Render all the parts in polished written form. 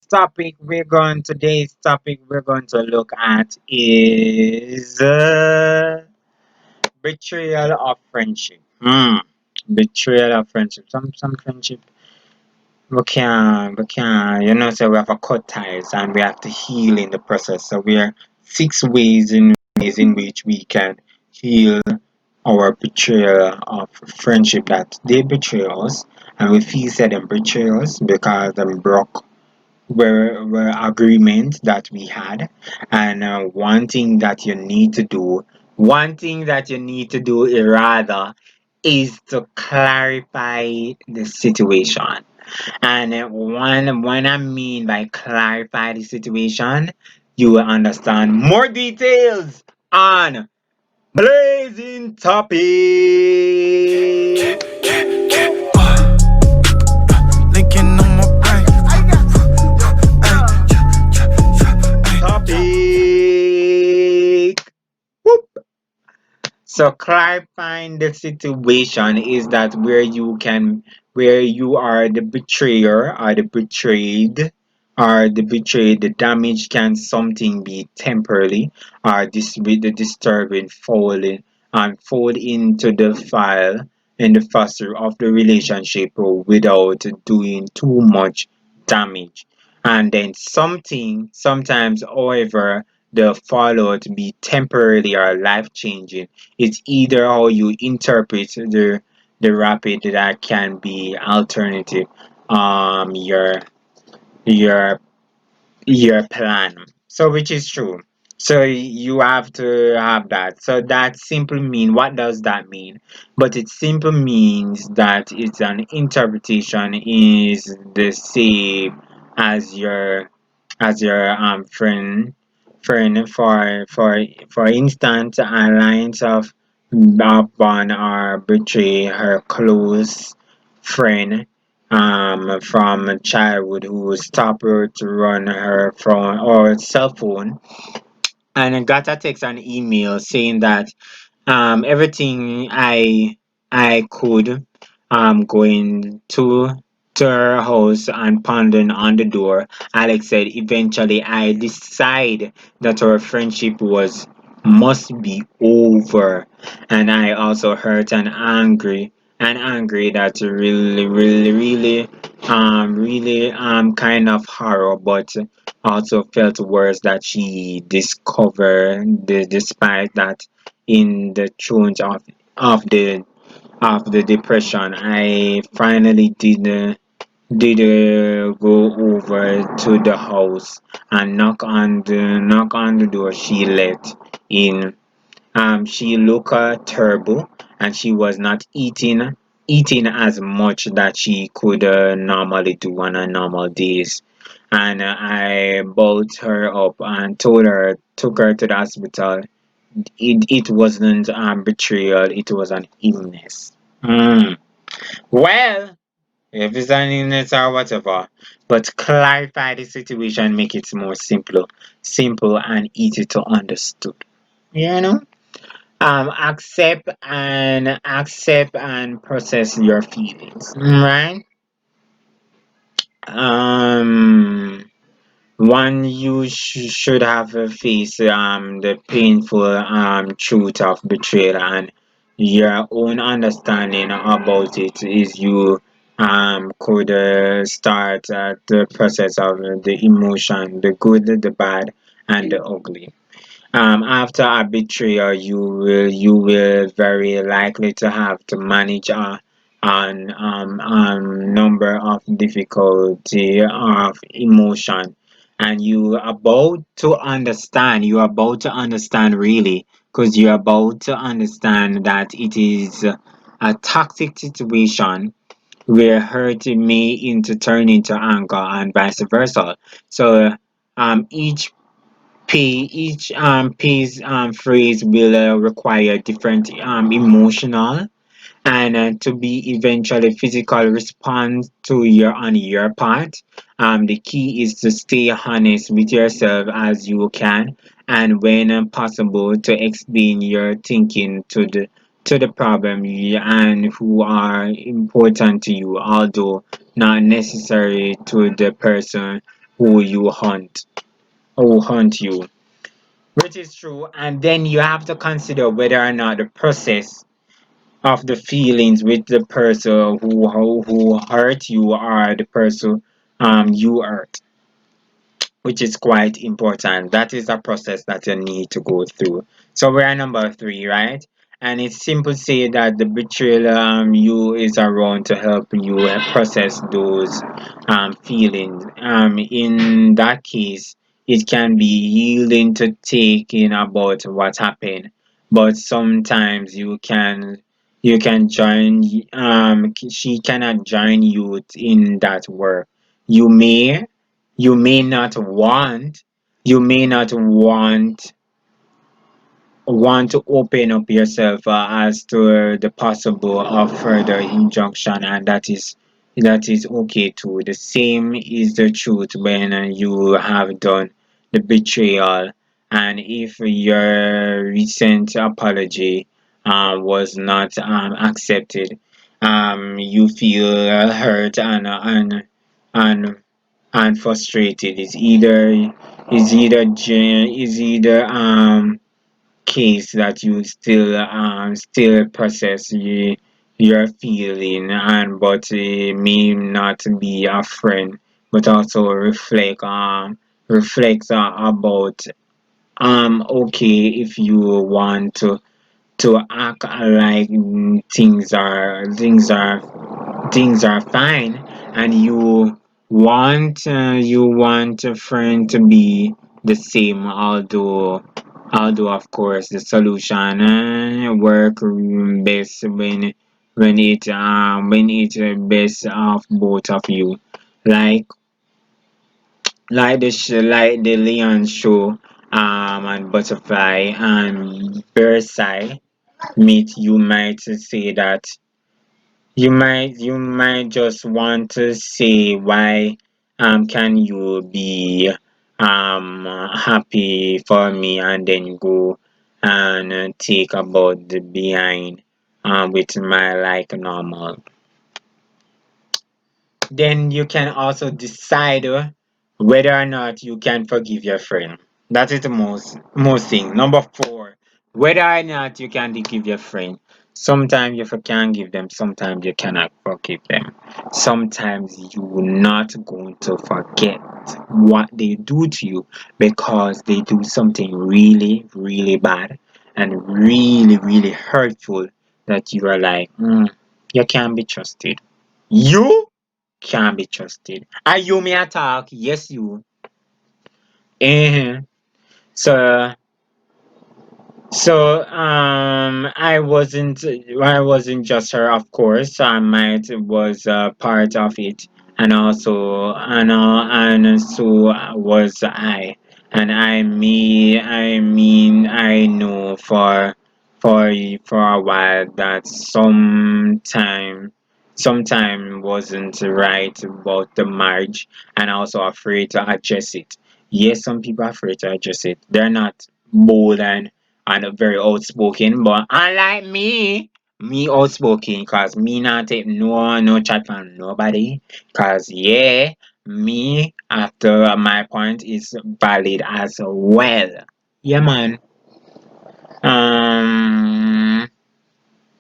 Today's topic we're going to look at is betrayal of friendship. Betrayal of friendship. Some friendship we can so we have a cut ties and we have to heal in the process. So we are six ways in which we can heal our betrayal of friendship that they betray us and we feel that them betray us because them broke were agreement that we had. And one thing that you need to do rather is to clarify the situation. And when I mean by clarify the situation, you will understand more details on blazing topic. Linking on my brain. Topic. Whoop. So clarifying the situation is that where you are the betrayer or the betrayed, the damage can something be temporarily or this with the disturbing fold into the file in the foster of the relationship without doing too much damage. And then sometimes however the fallout be temporarily or life changing. It's either how you interpret the rapid that can be alternative your your your plan. So which is true. So you have to have that. So that simply mean what does that mean? But it simply means that it's an interpretation is the same as your friend for instance alliance of bond or betray her close friend from childhood who stopped her to run her phone or cell phone and got a text and email saying that everything I could going to her house and pounding on the door. Alex said eventually I decide that our friendship was must be over, and I also hurt and angry that really kind of horror, but also felt worse that she discovered despite that in the throes of the of the depression. I finally did go over to the house and knock on the door. She let in. She looked terrible, and she was not eating as much that she could normally do on a normal days. And I brought her up and took her to the hospital. It wasn't betrayal, it was an illness. Mm. Well, if it's an illness or whatever, but clarify the situation, make it more simple and easy to understood. You know? Accept and process your feelings, right? Um, One, you should have faced the painful truth of betrayal, and your own understanding about it is you could start the process of the emotion, the good, the bad, and the ugly. After a betrayal, you will very likely to have to manage an number of difficulty of emotion, and you're about to understand really, because you're about to understand that it is a toxic situation where hurt may into turn into anger and vice versa. So each piece phrase will require different emotional and to be eventually physical response to your part. The key is to stay honest with yourself as you can, and when possible, to explain your thinking to the problem and who are important to you, although not necessary to the person who you hunt, who hunt you, which is true. And then you have to consider whether or not the process of the feelings with the person who hurt you or the person you hurt, which is quite important. That is a process that you need to go through. So we're at number three, right? And it's simple to say that the betrayal you is around to help you process those feelings. In that case, it can be yielding to taking about what happened, but sometimes you can join. She cannot join you in that work. You may you may not want you may not want to open up yourself as to the possible of further injunction, and that is okay too. The same is the truth when you have done the betrayal, and if your recent apology was not accepted, you feel hurt and and frustrated. Is either case that you still process your feeling, and but may not be a friend, but also reflect about okay, if you want to act like things are fine, and you want a friend to be the same, although of course the solution work best when it best of both of you, like like the Leon show, and Butterfly and Birdseye meet. You might say that you might just want to say, why can you be happy for me, and then go and take about the behind with my like normal. Then you can also decide whether or not you can forgive your friend. That is the most thing. Number four, whether or not you can forgive your friend. Sometimes you can give them, sometimes you cannot forgive them. Sometimes you're not going to forget what they do to you, because they do something really, really bad and really, really hurtful, that you are like, you can't be trusted. You can't be trusted. And you may attack, yes, you. So I wasn't just her, of course. I might was part of it, and also and so was I. And I know for a while that sometime wasn't right about the marriage, and also afraid to address it. Yes, some people are afraid to address it. They're not bold and very outspoken, but unlike me outspoken, cause me not take no chat from nobody, cause yeah, me after my point is valid as well. Yeah, man. Um.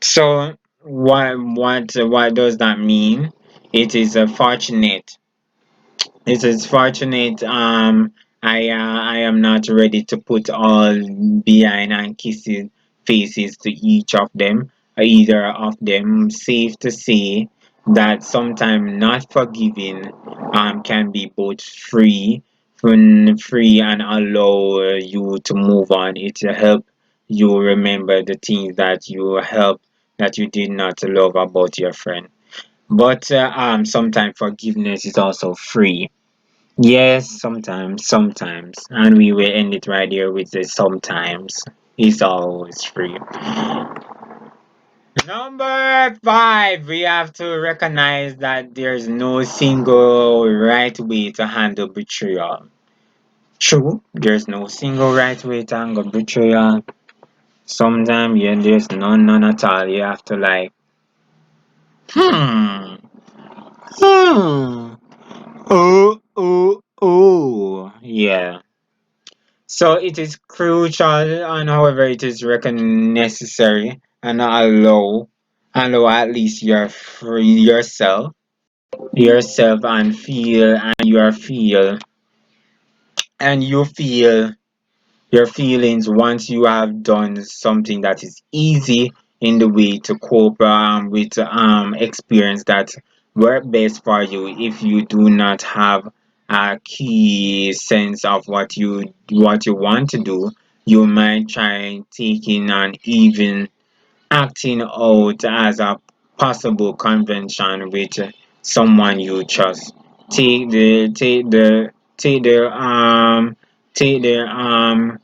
So what does that mean? It is fortunate. It is fortunate. I am not ready to put all behind and kissing faces to each of them, either of them. Safe to say that sometimes not forgiving can be both free and allow you to move on. It help you remember the things that you did not love about your friend. But sometimes forgiveness is also free. Yes, sometimes. And we will end it right here with the sometimes. It's always free. Number five, we have to recognize that there's no single right way to handle betrayal. True, there's no single right way to handle betrayal. Sometimes, yeah, there's none at all. You have to like, hmm, hmm. Oh, oh, oh. Yeah. So it is crucial, and however, it is necessary, and allow at least your free yourself, and you feel your feelings once you have done something that is easy in the way to cope with experience that work best for you. If you do not have a key sense of what you want to do, you might try taking an even acting out as a possible convention with someone you trust. Take the take the take the take the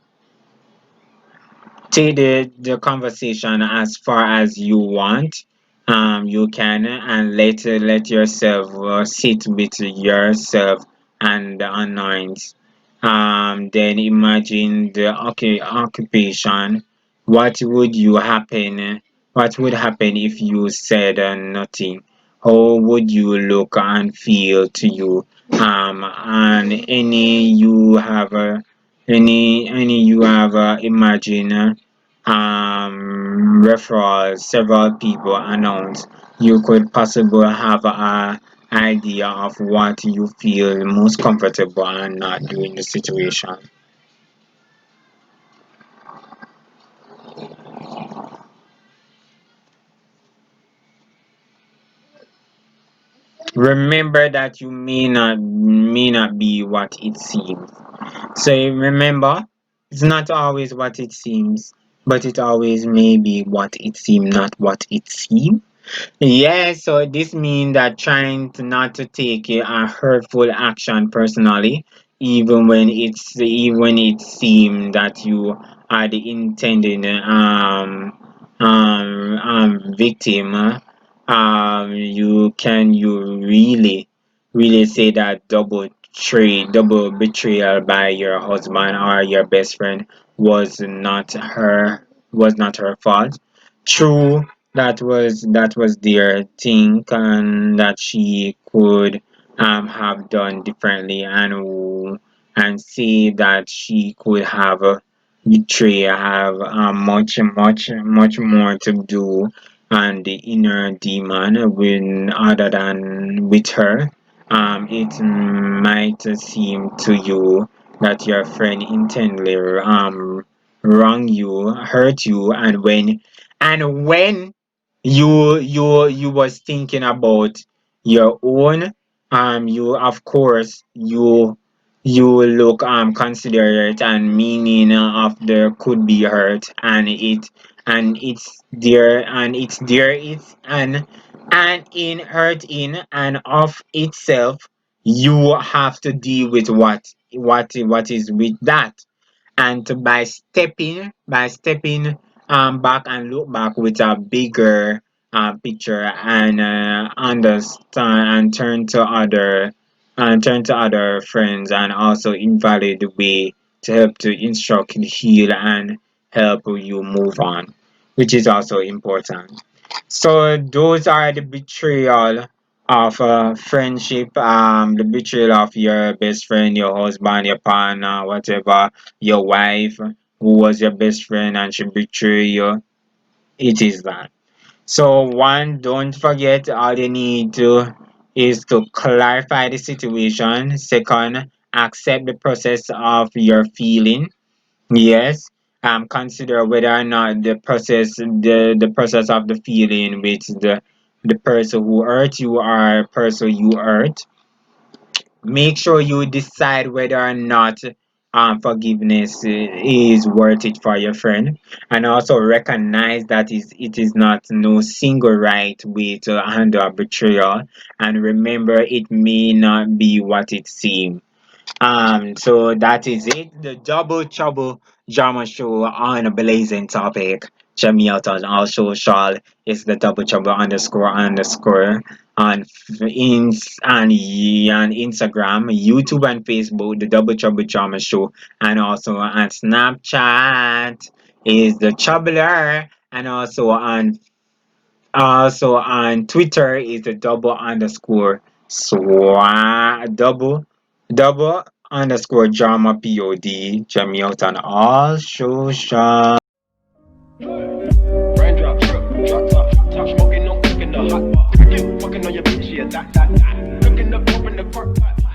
take the conversation as far as you want. You can, and let yourself sit with yourself and the annoyance. Then imagine the occupation. What would you happen? What would happen if you said nothing? How would you look and feel to you? And any you have imagine referrals several people announce, you could possibly have a idea of what you feel most comfortable and not doing the situation. Remember that you may not be what it seems. So remember, it's not always what it seems, but it always may be what it seems, not what it seems. Yeah, so this means that trying to not to take a hurtful action personally, even when it seems that you are the intended victim. You really say that double betrayal by your husband or your best friend was not her fault. True, that was their thing, and that she could have done differently, and see that she could have have much more to do, and the inner demon when other than with her. It might seem to you that your friend intently wrong you, hurt you, and when you was thinking about your own, you of course you look considerate and meaning of the could be hurt, and in hurting and of itself, you have to deal with what is with that, and by stepping back and look back with a bigger picture, and understand and turn to other friends, and also invalid the way to help to instruct, heal, and help you move on, which is also important. So those are the betrayal of friendship, the betrayal of your best friend, your husband, your partner, whatever, your wife, who was your best friend and she betrayed you. It is that. So one, don't forget, all you need to is to clarify the situation. Second, accept the process of your feeling. Yes. Consider whether or not the process of the feeling with the person who hurt you or person you hurt. Make sure you decide whether or not forgiveness is worth it for your friend, and also recognize that it is not no single right way to handle a betrayal, and remember it may not be what it seems. So that is it. The Double Trouble Drama Show on a blazing topic. Check me out on all social. It's the Double Trouble underscore on on Instagram, YouTube, and Facebook. The Double Trouble Drama Show, and also on Snapchat is the Troubler, and also on Twitter is the double underscore double underscore drama pod. Check me out on all social. Raindrop, drop top smoking, no cooking the hot pot. You fucking on your bitch, yeah, that. Cooking up, open the crock pot.